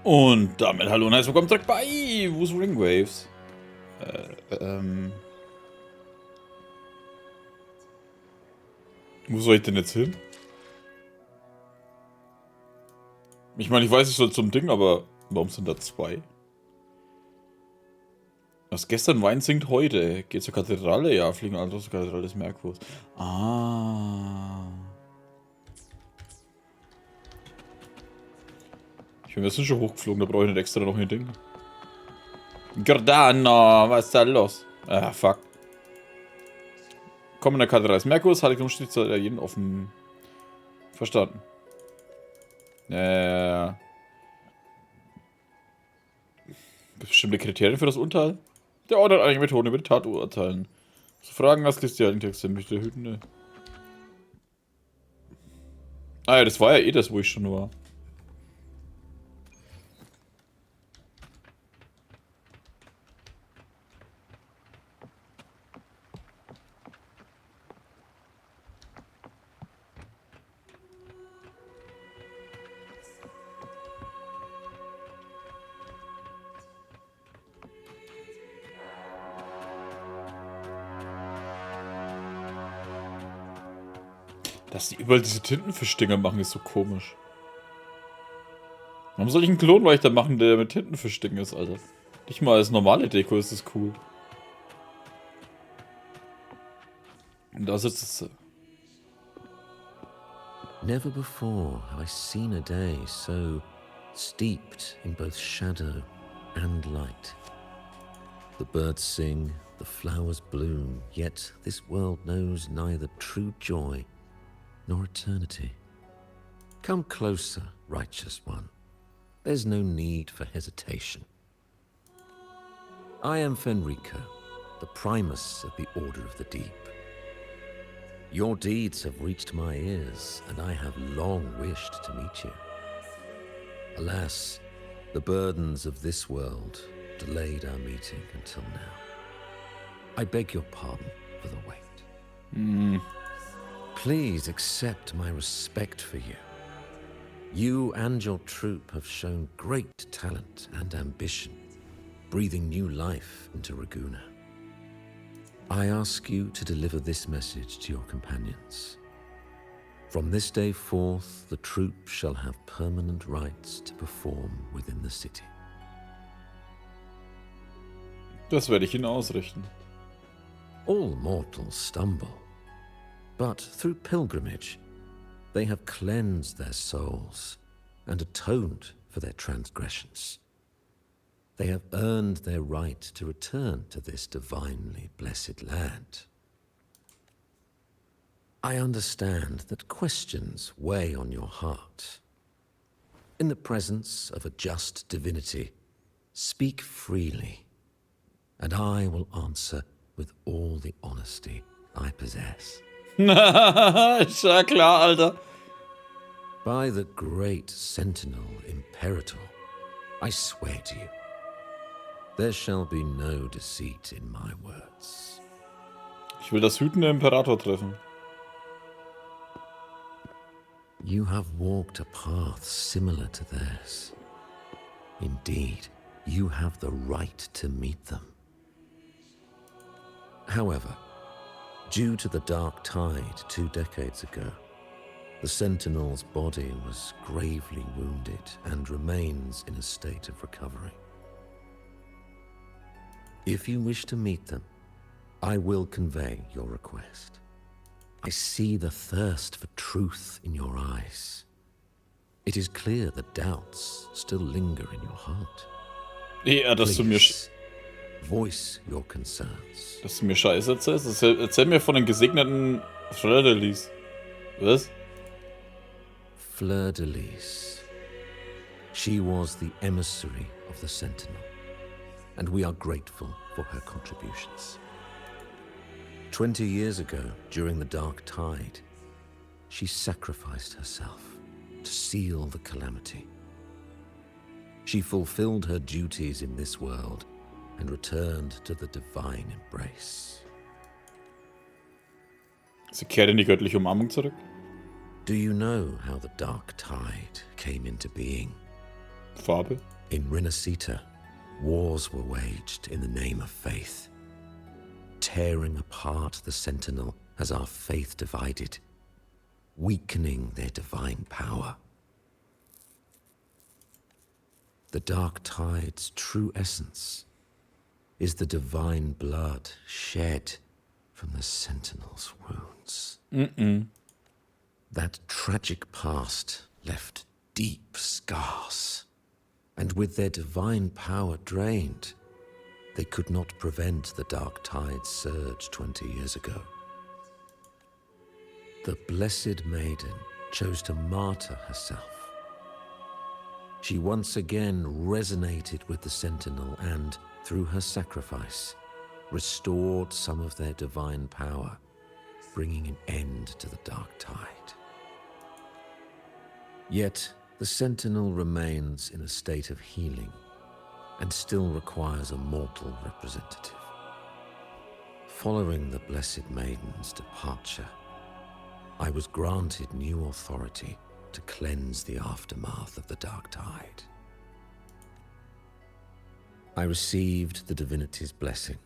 Und damit hallo und herzlich willkommen zurück bei Wuthering Waves. Wo soll ich denn jetzt hin? Ich meine, ich weiß, ich soll zum Ding, aber warum sind da zwei? Was gestern Wein singt heute. Geht zur Kathedrale? Ja, fliegen also zur Kathedrale des Merkurs. Ah. Ich bin jetzt schon hochgeflogen, da brauche ich nicht extra noch ein Ding. Gordano, was ist da los? Ah, fuck. Komm in der Kathedrale des Merkurs, hatte ich noch steht ja jeden offen. Verstanden. Bestimmte Kriterien für das Urteil? Der Ort hat einige Methoden über die Tat urteilen. So Fragen als Texte möchte hüten. Ne? Ah ja, das war ja eh das, wo ich schon war. Dass die überall diese Tintenfischdinger machen, ist so komisch. Warum soll ich einen Klonleuchter machen, der mit Tintenfischdingen ist, Alter? Nicht mal als normale Deko ist das cool. Und da sitzt es. Never before have I seen a day so steeped in both shadow and light. The birds sing, the flowers bloom, yet this world knows neither true joy nor eternity. Come closer, righteous one. There's no need for hesitation. I am Fenrico, the primus of the Order of the Deep. Your deeds have reached my ears, and I have long wished to meet you. Alas, the burdens of this world delayed our meeting until now. I beg your pardon for the wait. Please accept my respect for you. You and your troop have shown great talent and ambition, breathing new life into Raguna. I ask you to deliver this message to your companions. From this day forth, the troop shall have permanent rights to perform within the city. Das werde ich Ihnen ausrichten. All mortals stumble, but through pilgrimage, they have cleansed their souls and atoned for their transgressions. They have earned their right to return to this divinely blessed land. I understand that questions weigh on your heart. In the presence of a just divinity, speak freely, and I will answer with all the honesty I possess. Ist ja klar, Alter. By the great sentinel Imperator, I swear to you, there shall be no deceit in my words. Ich will das wütende Imperator treffen. You have walked a path similar to theirs. Indeed, you have the right to meet them. However, due to the dark tide 2 decades ago, the Sentinel's body was gravely wounded and remains in a state of recovery. If you wish to meet them, I will convey your request. I see the thirst for truth in your eyes. It is clear that doubts still linger in your heart. Ja, dass du mir... Voice your concerns. Dass du mir Scheiße erzählst? Erzähl mir von den gesegneten Fleur-de-Lis. Was? Fleur-de-Lis. She was the emissary of the Sentinel, and we are grateful for her contributions. 20 years ago, during the Dark Tide, she sacrificed herself to seal the calamity. She fulfilled her duties in this world and returned to the divine embrace. Sie kehrt in die göttliche Umarmung zurück. Do you know how the Dark Tide came into being? Farbe. In Renacita, wars were waged in the name of faith, tearing apart the Sentinel as our faith divided, weakening their divine power. The Dark Tide's true essence is the divine blood shed from the Sentinel's wounds. That tragic past left deep scars, and with their divine power drained, they could not prevent the Dark Tide's surge 20 years ago. The Blessed Maiden chose to martyr herself. She once again resonated with the Sentinel and, through her sacrifice, restored some of their divine power, bringing an end to the Dark Tide. Yet, the Sentinel remains in a state of healing and still requires a mortal representative. Following the Blessed Maiden's departure, I was granted new authority to cleanse the aftermath of the Dark Tide. I received the divinity's blessing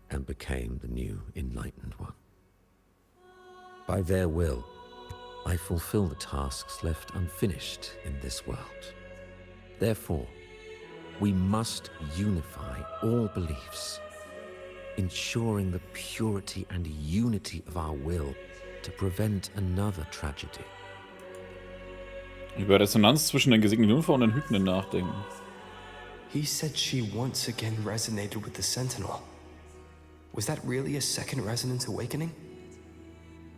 and became the new Enlightened One. By their will, I fulfill the tasks left unfinished in this world. Therefore, we must unify all beliefs, ensuring the purity and unity of our will to prevent another tragedy. Über Resonanz zwischen den gesegneten Jungfrau und den Hütenden nachdenken. He said she once again resonated with the Sentinel. Was that really a second resonance awakening?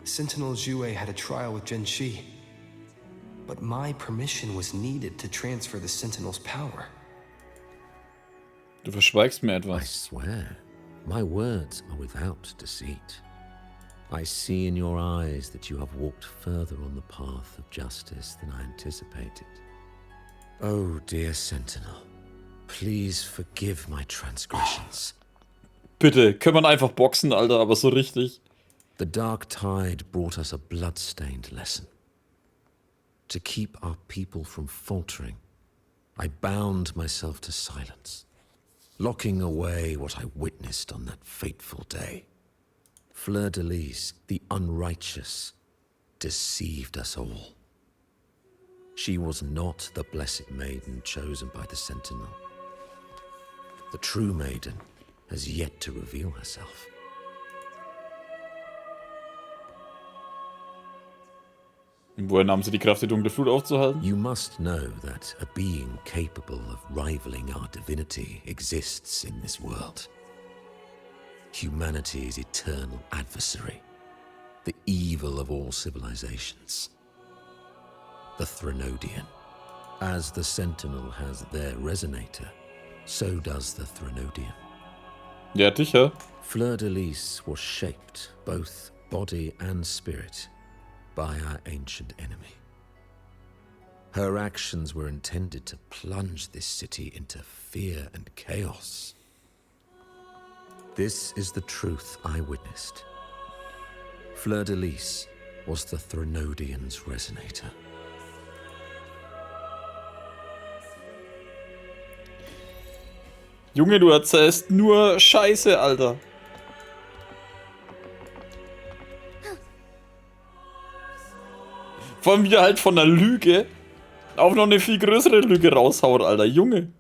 Sentinel Jue had a trial with Gen Shi, but my permission was needed to transfer the Sentinel's power. Du verschweigst mir I etwas. swear, my words are without deceit. I see in your eyes that you have walked further on the path of justice than I anticipated. Oh, dear Sentinel, please forgive my transgressions. Bitte, kann man einfach boxen, Alter, aber so richtig. The Dark Tide brought us a blood-stained lesson. To keep our people from faltering, I bound myself to silence, locking away what I witnessed on that fateful day. Fleur-de-Lis, the unrighteous, deceived us all. She was not the Blessed Maiden chosen by the Sentinel. The true Maiden has yet to reveal herself. Woher nahmen sie die Kraft, die dunkle Flut aufzuhalten? You must know that a being capable of rivaling our divinity exists in this world. Humanity's eternal adversary, the evil of all civilizations. The Threnodian. As the Sentinel has their resonator, so does the Threnodian. Ja, sicher. Fleur-de-Lis was shaped, both body and spirit, by our ancient enemy. Her actions were intended to plunge this city into fear and chaos. This is the truth I witnessed. Fleur-de-Lis was the Threnodian's resonator. Junge, du erzählst nur Scheiße, Alter. Vor allem wieder halt von einer Lüge auch noch eine viel größere Lüge raushaut, Alter. Junge.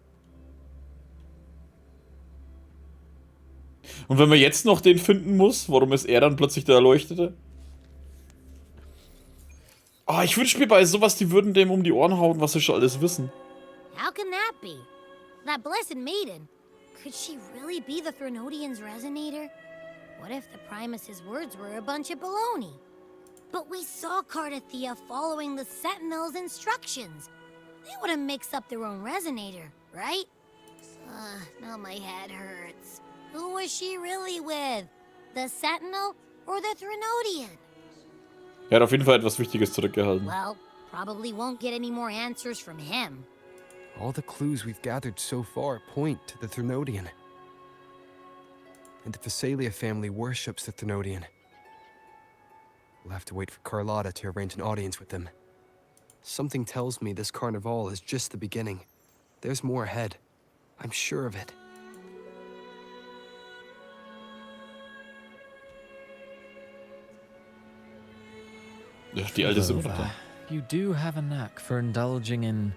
Und wenn man jetzt noch den finden muss, warum ist er dann plötzlich der Erleuchtete? Ah, ich wünsche mir bei sowas, die würden dem um die Ohren hauen, was sie schon alles wissen. How can that be? That blessed maiden. Could she really be the Threnodian's resonator? What if the Primus's words were a bunch of baloney? But we saw Cartethyia following the Sentinel's instructions. They wouldn't mix up their own resonator, right? Now my head hurts. Who was she really with? The Sentinel or the Threnodian? Er hat auf jeden Fall etwas Wichtiges zurückgehalten. Well, probably won't get any more answers from him. All the clues we've gathered so far point to the Threnodian. And the Phasalia family worships the Threnodian. We'll have to wait for Carlotta to arrange an audience with them. Something tells me this carnival is just the beginning. There's more ahead. I'm sure of it. Ja, die alte ist immer noch da. You do have a knack for indulging in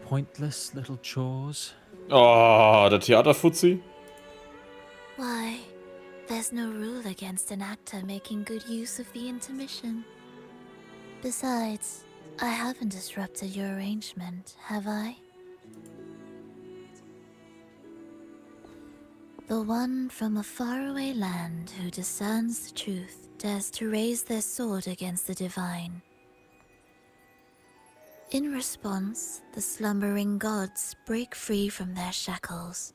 pointless little chores. Oh, der Theaterfuzzi. Why, there's no rule against an actor making good use of the intermission. Besides, I haven't disrupted your arrangement, have I? The one from a faraway land who discerns the truth dares to raise their sword against the divine. In response, the slumbering gods break free from their shackles,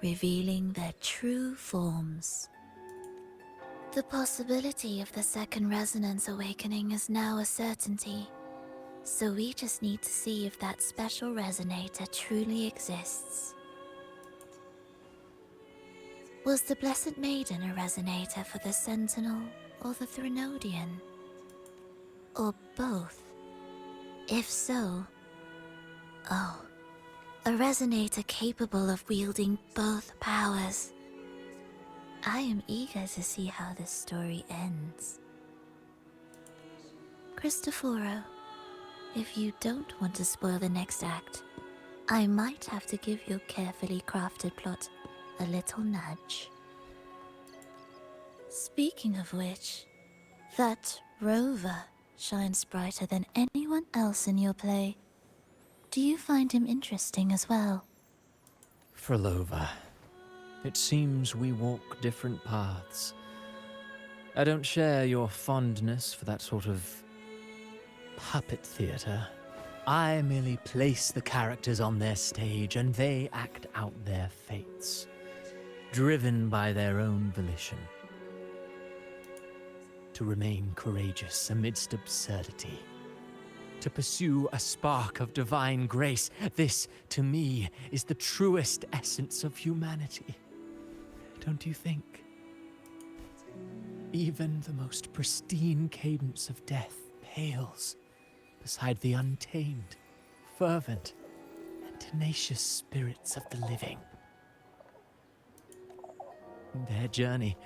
revealing their true forms. The possibility of the second resonance awakening is now a certainty, so we just need to see if that special resonator truly exists. Was the Blessed Maiden a resonator for the Sentinel or the Threnodian? Or both? If so, oh, a resonator capable of wielding both powers. I am eager to see how this story ends. Cristoforo, if you don't want to spoil the next act, I might have to give your carefully crafted plot a little nudge. Speaking of which, that Rover shines brighter than anyone else in your play. Do you find him interesting as well? Frolova, it seems we walk different paths. I don't share your fondness for that sort of puppet theater. I merely place the characters on their stage and they act out their fates, driven by their own volition. To remain courageous amidst absurdity. To pursue a spark of divine grace. This, to me, is the truest essence of humanity. Don't you think? Even the most pristine cadence of death pales beside the untamed, fervent, and tenacious spirits of the living. In their journey,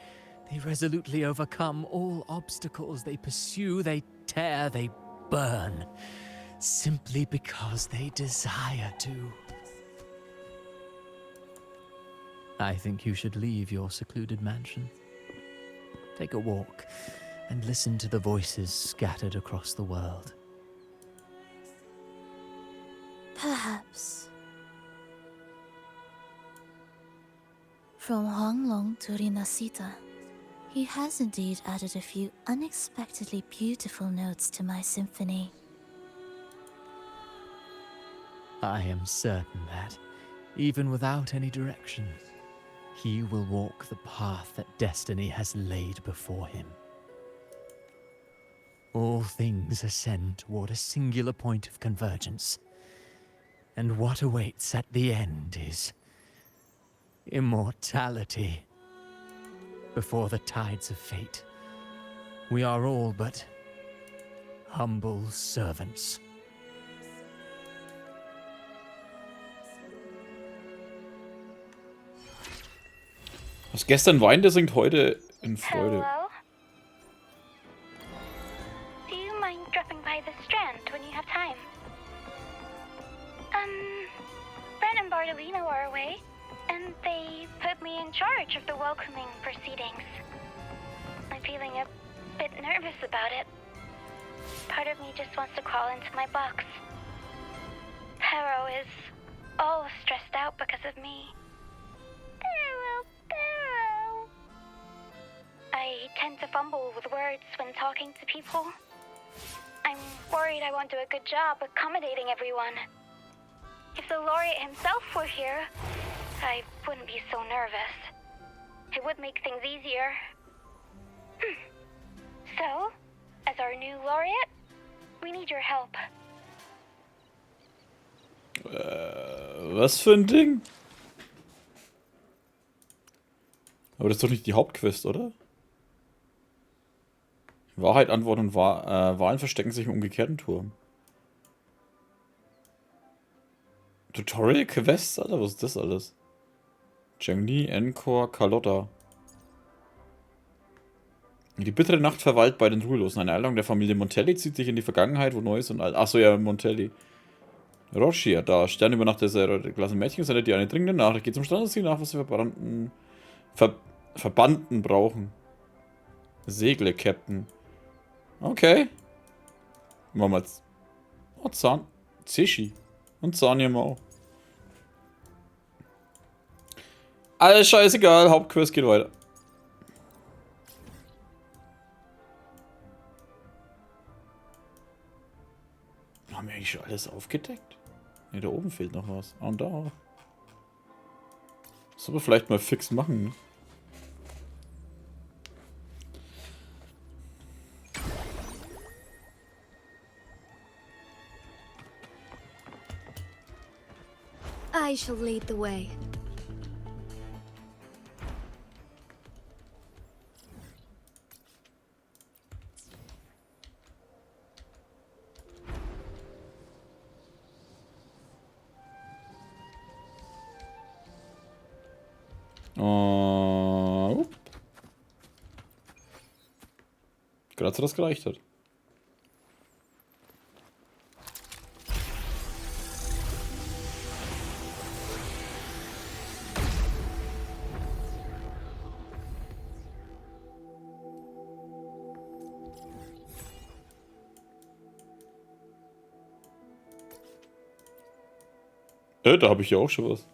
they resolutely overcome all obstacles. They pursue, they tear, they burn, simply because they desire to. I think you should leave your secluded mansion. Take a walk and listen to the voices scattered across the world. Perhaps. From Huanglong to Rinasita, he has indeed added a few unexpectedly beautiful notes to my symphony. I am certain that, even without any direction, he will walk the path that destiny has laid before him. All things ascend toward a singular point of convergence, and what awaits at the end is immortality. Before the tides of fate, we are all but humble servants. Was gestern weinte, singt heute in Freude. Hello? Do you mind dropping by the Strand when you have time? Brent and Bartolino are away, and they put me in charge of the welcoming proceedings. I'm feeling a bit nervous about it. Part of me just wants to crawl into my box. Pero is all stressed out because of me. Pero. I tend to fumble with words when talking to people. I'm worried I won't do a good job accommodating everyone. If the laureate himself were here, I wouldn't be so nervous. It would make things easier. So, as our new laureate, we need your help. Was für ein Ding? Aber das ist doch nicht die Hauptquest, oder? Wahrheit, Antwort und Wahlen verstecken sich im umgekehrten Turm. Tutorial Quests, Alter, was ist das alles? Changli, Encore, Carlotta. Die bittere Nacht verweilt bei den Ruhelosen. Eine Einladung der Familie Montelli zieht sich in die Vergangenheit, wo Neues und alt. Achso, ja, Montelli. Roschia, da. Stern über Nacht der klassen Mädchen sendet dir eine dringende Nachricht. Geht zum Standesziel nach, was die Verbannten brauchen. Segle, Captain. Okay. Machen wir jetzt. Oh, Zahn. Zishi. Und Zahn-Mau. Alles scheißegal. Hauptquest geht weiter. Haben wir eigentlich schon alles aufgedeckt? Ne, da oben fehlt noch was. Ah, und da. Sollen wir vielleicht mal fix machen, ne? I shall lead the way. Gerade so das gereicht hat. Da habe ich ja auch schon was.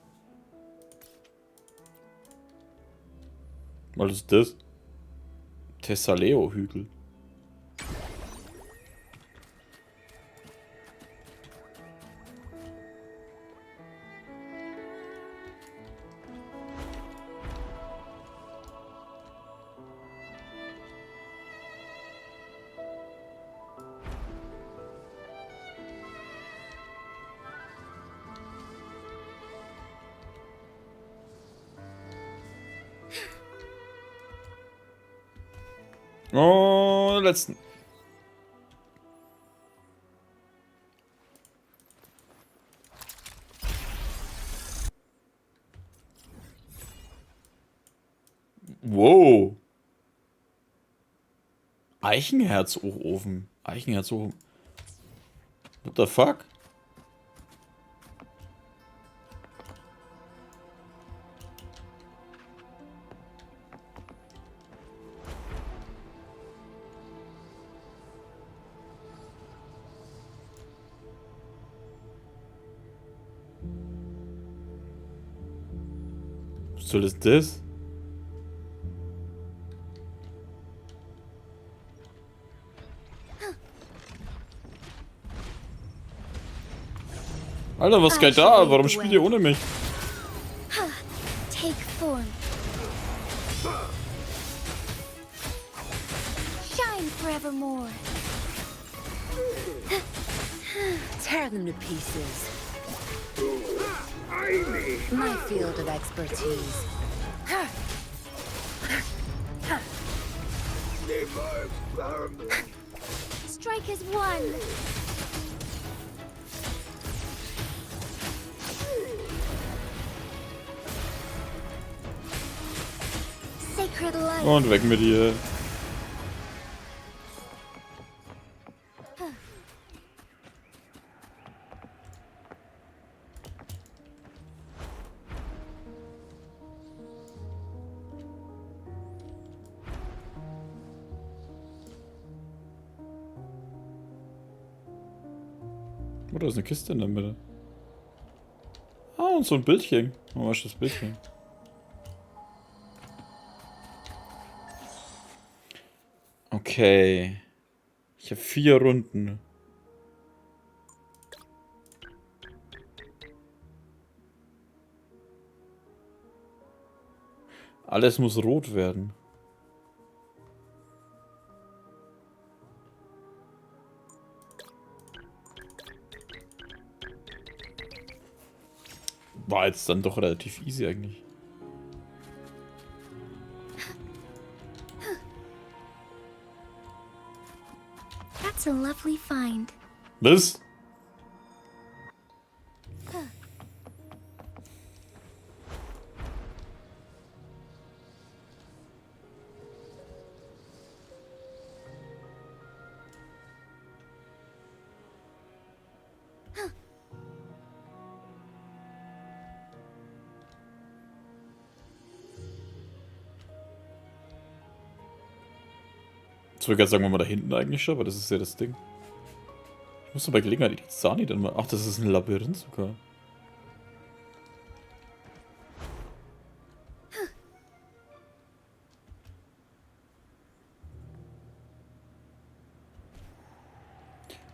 Was ist das? Thessaleo-Hügel. Oh, letzten. Wow. Eichenherzofen. Eichenherzofen. What the fuck? Was soll das? Alter, was geht da? Warum spielt ihr ohne mich? Take form. Shine forevermore. Tear them to pieces. My field of expertise. Strike as one. Sacred light. Und weg mit ihr. Oh, da ist eine Kiste in der Mitte. Ah, und so ein Bildchen. Oh, was ist das Bildchen? Okay. Ich habe 4 Runden. Alles muss rot werden. War jetzt dann doch relativ easy eigentlich. That's a lovely find. Was? Ich würde gerade sagen, wenn wir da hinten eigentlich schon, aber das ist ja das Ding. Ich muss aber bei Gelegenheit die Zani dann mal... Ach, das ist ein Labyrinth sogar.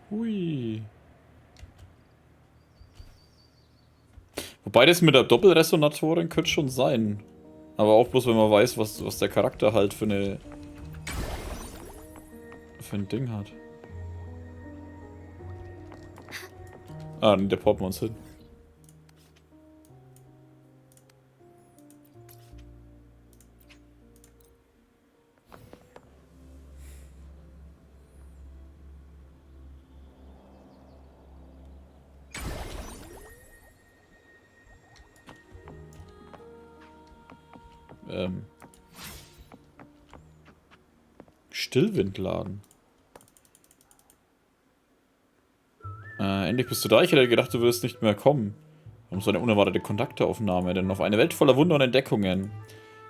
Hui. Wobei das mit der Doppelresonatorin könnte schon sein. Aber auch bloß, wenn man weiß, was der Charakter halt für ein Ding hat. Ah, der poppt wir uns hin. Stillwindladen. Endlich bist du da. Ich hätte gedacht, du würdest nicht mehr kommen. Wir haben so eine unerwartete Kontakteaufnahme, denn auf eine Welt voller Wunder und Entdeckungen.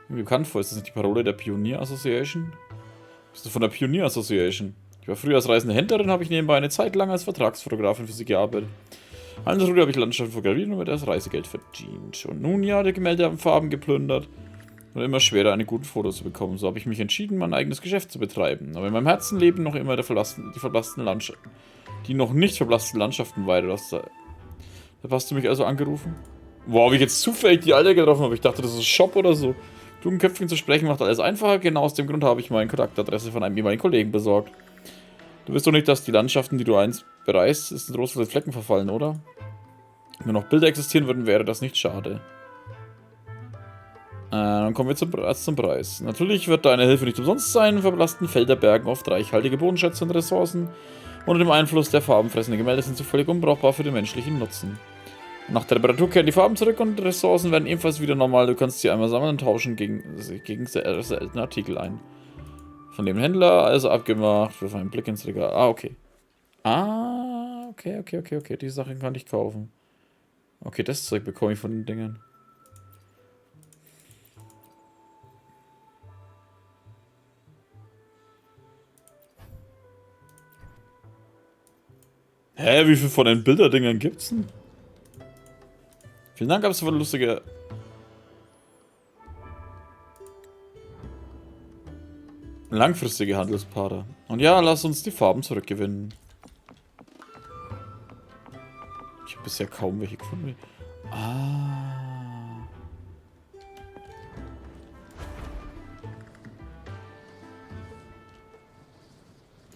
Wie bekannt vor, ist das nicht die Parole der Pionier Association? Bist du von der Pionier Association? Ich war früher als reisende Händlerin, habe ich nebenbei eine Zeit lang als Vertragsfotografin für sie gearbeitet. Als Ruder habe ich Landschaften fotografiert und mir das Reisegeld verdient. Und nun ja, die Gemälde haben Farben geplündert. Und immer schwerer, eine gute Foto zu bekommen. So habe ich mich entschieden, mein eigenes Geschäft zu betreiben. Aber in meinem Herzen leben noch immer die verblassten Landschaften. Die noch nicht verblassten Landschaften weiter. Da hast du mich also angerufen? Wow, wie ich jetzt zufällig die Alte getroffen habe. Ich dachte, das ist Shop oder so. Blumenköpfchen zu sprechen macht alles einfacher. Genau aus dem Grund habe ich meine Kontaktadresse von einem ehemaligen Kollegen besorgt. Du weißt doch nicht, dass die Landschaften, die du einst bereist, ist in rosafarbene Flecken verfallen, oder? Wenn nur noch Bilder existieren würden, wäre das nicht schade. Dann kommen wir zum Preis. Natürlich wird deine Hilfe nicht umsonst sein. Verblassten Felder bergen oft reichhaltige Bodenschätze und Ressourcen. Unter dem Einfluss der farbenfressenden Gemälde sind sie völlig unbrauchbar für den menschlichen Nutzen. Nach der Reparatur kehren die Farben zurück und Ressourcen werden ebenfalls wieder normal. Du kannst sie einmal sammeln und tauschen gegen seltene Artikel ein. Von dem Händler, also abgemacht, für einen Blick ins Regal. Ah, okay. Ah, okay. Die Sachen kann ich kaufen. Okay, das Zeug bekomme ich von den Dingern. Hä, wie viel von den Bilderdingern gibt's denn? Vielen Dank, aber es war eine lustige... langfristige Handelspaare. Und ja, lass uns die Farben zurückgewinnen. Ich habe bisher kaum welche gefunden. Ah.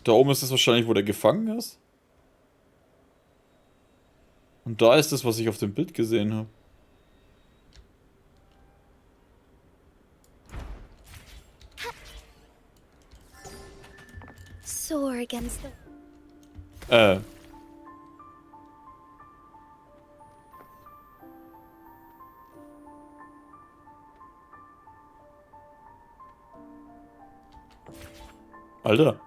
Da oben ist es wahrscheinlich, wo der gefangen ist. Und da ist es, was ich auf dem Bild gesehen habe. Soar against the... Alter.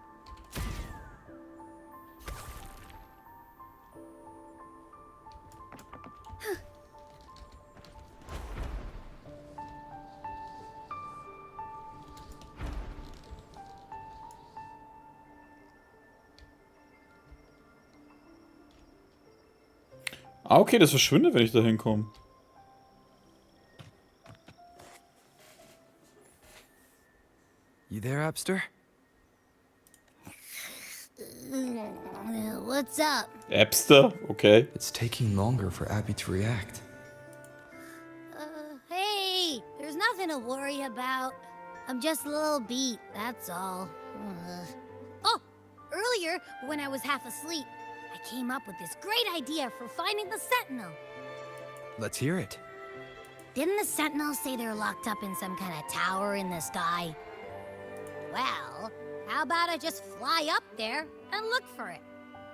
Ah, okay, das verschwindet, wenn ich da hinkomme. You there, Abster? What's up? Abster? Okay. It's taking longer for Abby to react. Hey, there's nothing to worry about. I'm just a little beat, that's all. Oh, earlier, when I was half asleep, I came up with this great idea for finding the Sentinel. Let's hear it. Didn't the Sentinels say they're locked up in some kind of tower in the sky? Well, how about I just fly up there and look for it?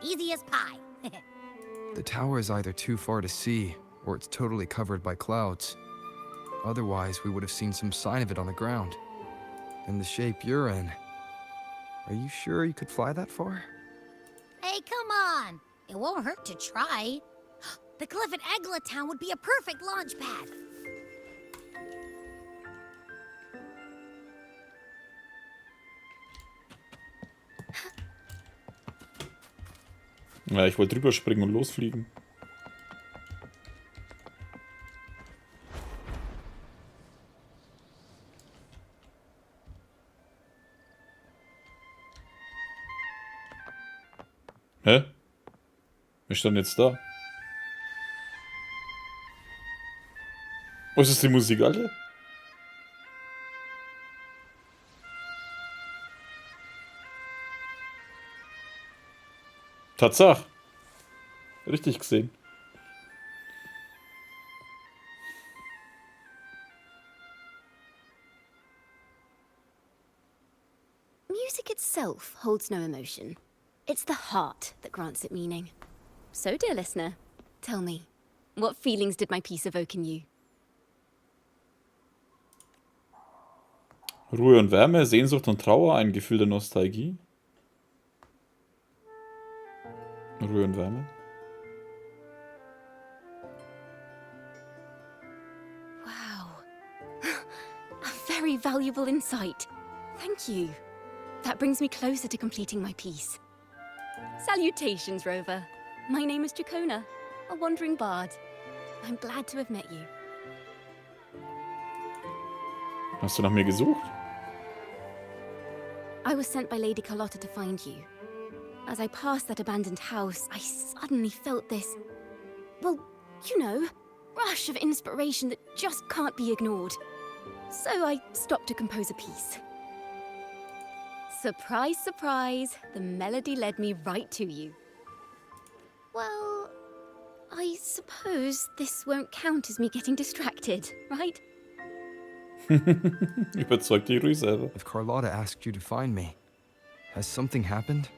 Easy as pie. The tower is either too far to see, or it's totally covered by clouds. Otherwise, we would have seen some sign of it on the ground. In the shape you're in. Are you sure you could fly that far? Hey, come on. It won't hurt to try. The cliff at Egla Town would be a perfect launch pad. Ja, ich wollte drüber springen und losfliegen. Hä? Wer stand jetzt da? Oh, ist das die Musik, Alter? Tatsache. Richtig gesehen. Music itself holds no emotion. It's the heart that grants it meaning. So, dear listener, tell me, what feelings did my piece evoke in you? Ruhe und Wärme, Sehnsucht und Trauer, ein Gefühl der Nostalgie. Ruhe und Wärme. Wow. A very valuable insight. Thank you. That brings me closer to completing my piece. Salutations, Rover. My name is Dracona, a wandering bard. I'm glad to have met you. Hast du nach mir gesucht? I was sent by Lady Carlotta to find you. As I passed that abandoned house, I suddenly felt this, well, you know, rush of inspiration that just can't be ignored. So I stopped to compose a piece. Surprise, surprise, the melody led me right to you. Well, I suppose this won't count as me getting distracted, right? Überzeug dich ruhig selber. If Carlotta asked you to find me, has something happened?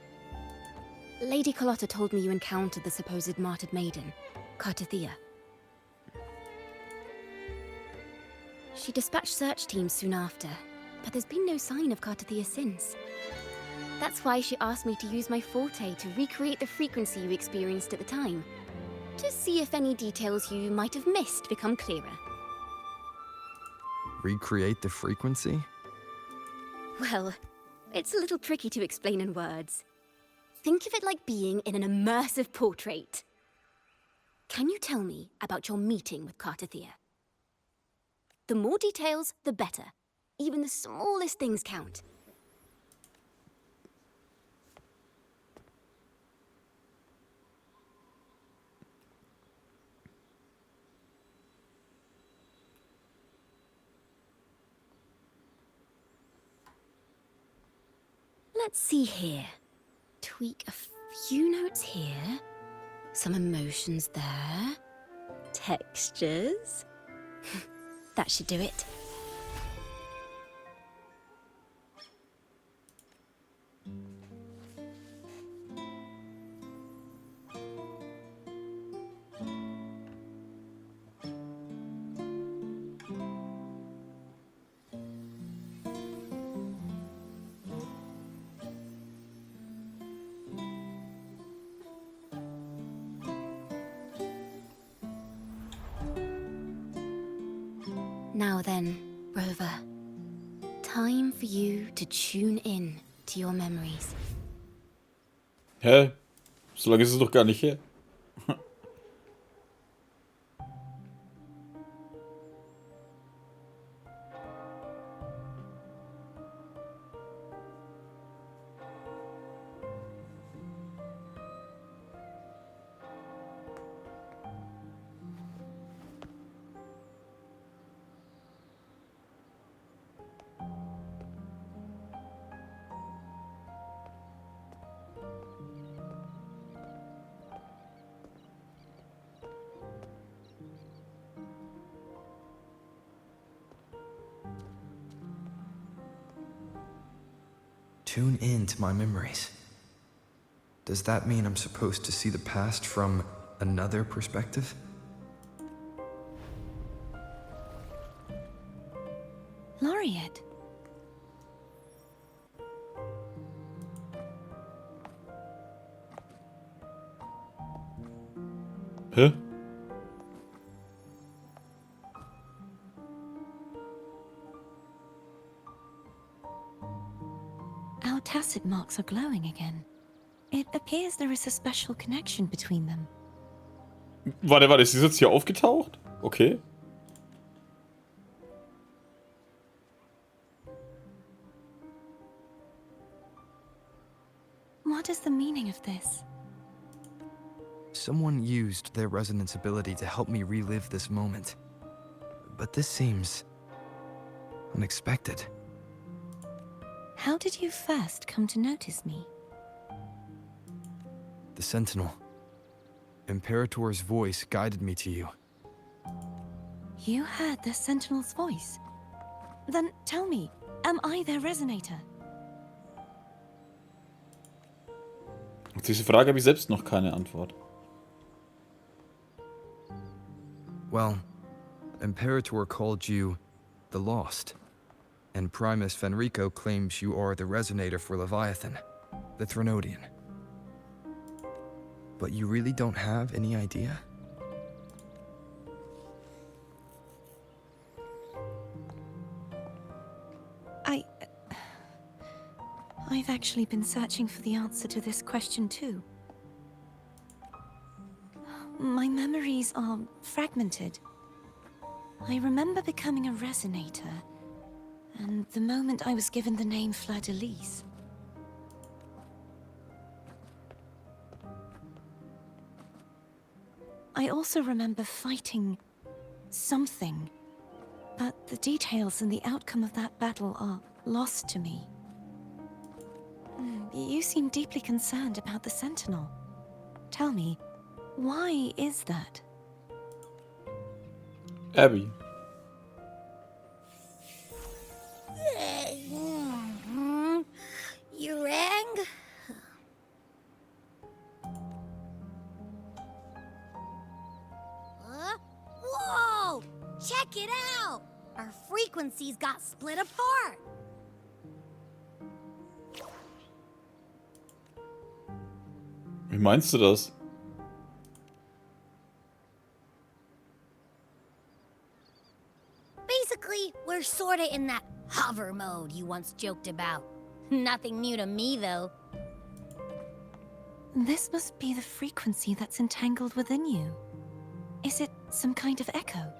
Lady Carlotta told me you encountered the supposed martyred maiden, Cartethyia. She dispatched search teams soon after, but there's been no sign of Cartethyia since. That's why she asked me to use my forte to recreate the frequency you experienced at the time, to see if any details you might have missed become clearer. Recreate the frequency? Well, it's a little tricky to explain in words. Think of it like being in an immersive portrait. Can you tell me about your meeting with Cartethyia? The more details, the better. Even the smallest things count. Let's see here. Tweak a few notes here. Some emotions there. Textures. That should do it. Now then, Rover. Time for you to tune in to your memories. Hä? So lange ist es doch gar nicht her. Tune in to my memories. Does that mean I'm supposed to see the past from another perspective? Laureate. Hä? Our tacit marks are glowing again. It appears there is a special connection between them. Warte, ist sie jetzt hier aufgetaucht? Okay. What is the meaning of this? Someone used their resonance ability to help me relive this moment. But this seems unexpected. How did you first come to notice me? The Sentinel. Imperator's voice guided me to you. You heard the Sentinel's voice? Then tell me, am I their resonator? Auf diese Frage habe ich selbst noch keine Antwort. Well, Imperator called you the Lost, and Primus Fenrico claims you are the resonator for Leviathan, the Threnodian. But you really don't have any idea? I've actually been searching for the answer to this question too. My memories are fragmented. I remember becoming a resonator, and the moment I was given the name Fleur-de-Lis. I also remember fighting something, but the details and the outcome of that battle are lost to me. You seem deeply concerned about the Sentinel. Tell me, why is that? Abby. You rang? Whoa! Check it out! Our frequencies got split apart. Wie meinst du das? Basically, we're sorta in that hover mode you once joked about. Nothing new to me, though. This must be the frequency that's entangled within you. Is it some kind of echo?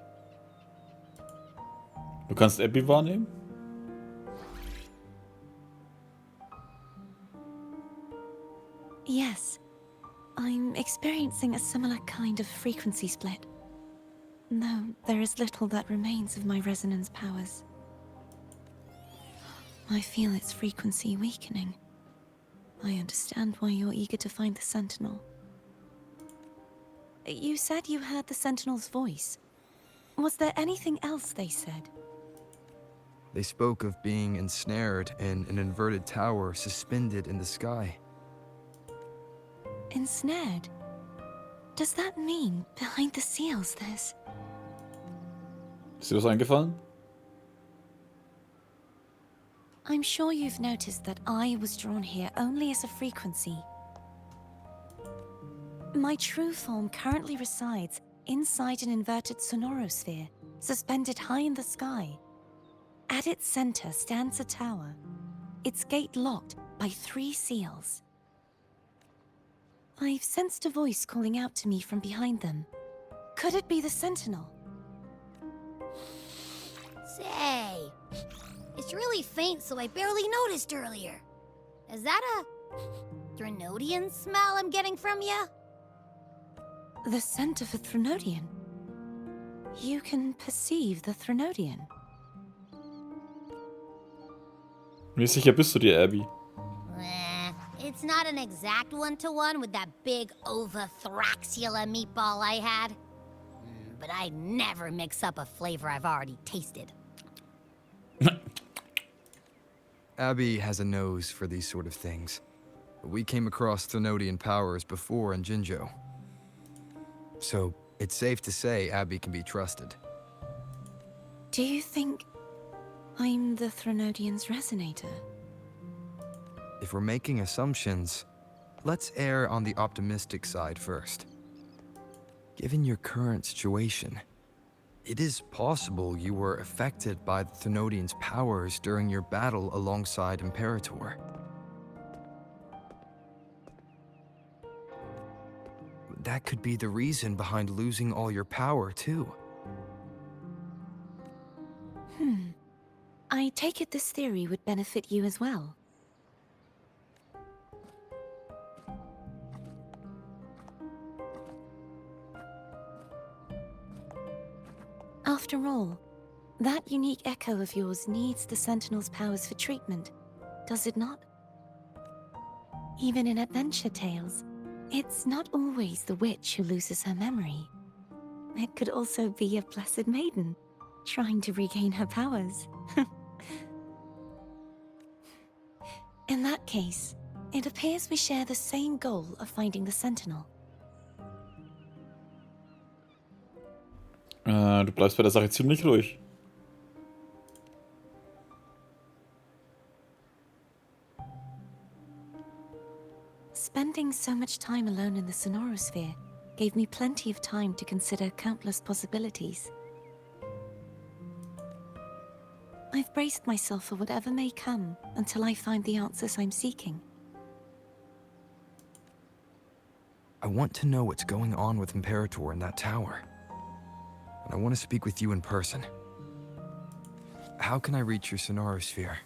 Du kannst Abby wahrnehmen? Yes. I'm experiencing a similar kind of frequency split. Though there is little that remains of my resonance powers. I feel its frequency weakening. I understand why you're eager to find the Sentinel. You said you heard the Sentinel's voice. Was there anything else they said? They spoke of being ensnared in an inverted tower suspended in the sky. Ensnared? Does that mean behind the seals there's... Ist dir was eingefallen? I'm sure you've noticed that I was drawn here only as a frequency. My true form currently resides inside an inverted sonorosphere, suspended high in the sky. At its center stands a tower, its gate locked by 3 seals. I've sensed a voice calling out to me from behind them. Could it be the Sentinel? Say, it's really faint, so I barely noticed earlier. Is that a Threnodian smell I'm getting from you? The scent of a Threnodian? You can perceive the Threnodian? Wie sicher bist du dir, Abby? It's not an exact one-to-one with that big Ovathraxula meatball I had. But I'd never mix up a flavor I've already tasted. Abby has a nose for these sort of things. We came across Threnodian powers before in Jinzhou. So, it's safe to say Abby can be trusted. Do you think I'm the Threnodian's resonator? If we're making assumptions, let's err on the optimistic side first. Given your current situation, it is possible you were affected by the Threnodian's powers during your battle alongside Imperator. that could be the reason behind losing all your power, too. I take it this theory would benefit you as well. After all, that unique echo of yours needs the Sentinel's powers for treatment, does it not? Even in adventure tales, it's not always the witch who loses her memory. It could also be a blessed maiden, trying to regain her powers. In that case, it appears we share the same goal of finding the Sentinel. Du bleibst bei der Sache ziemlich ruhig. Spending so much time alone in the sonorosphere gave me plenty of time to consider countless possibilities. I've braced myself for whatever may come until I find the answers I'm seeking. I want to know what's going on with Imperator in that tower. And I want to speak with you in person. How can I reach your sonorosphere?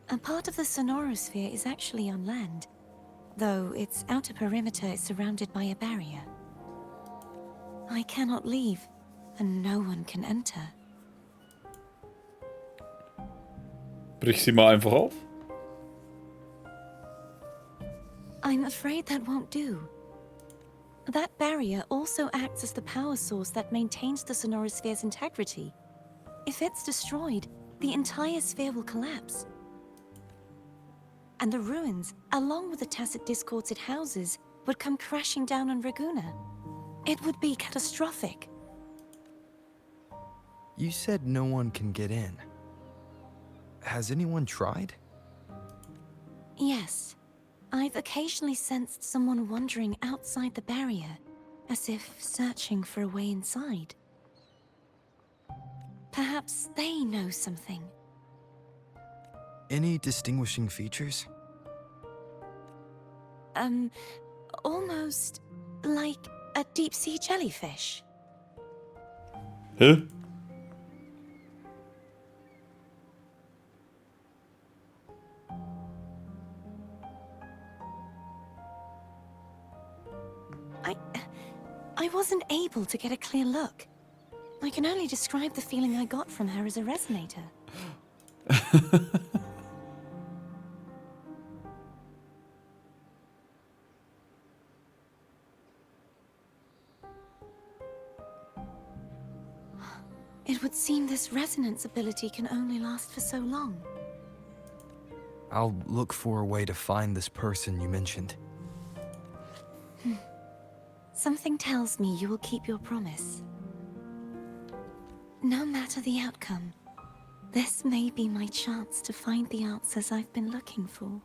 A part of the sonorosphere is actually on land, though its outer perimeter is surrounded by a barrier. I cannot leave, and no one can enter. Brich sie mal einfach auf. I'm afraid that won't do. That barrier also acts as the power source that maintains the sonorosphere's integrity. If it's destroyed, the entire sphere will collapse. And the ruins, along with the tacit discords it houses, would come crashing down on Raguna. It would be catastrophic. You said no one can get in. Has anyone tried? Yes. I've occasionally sensed someone wandering outside the barrier, as if searching for a way inside. Perhaps they know something. Any distinguishing features? Almost like a deep-sea jellyfish. Hä? I wasn't able to get a clear look. I can only describe the feeling I got from her as a resonator. It would seem this resonance ability can only last for so long. I'll look for a way to find this person you mentioned. Something tells me you will keep your promise. No matter the outcome, this may be my chance to find the answers I've been looking for.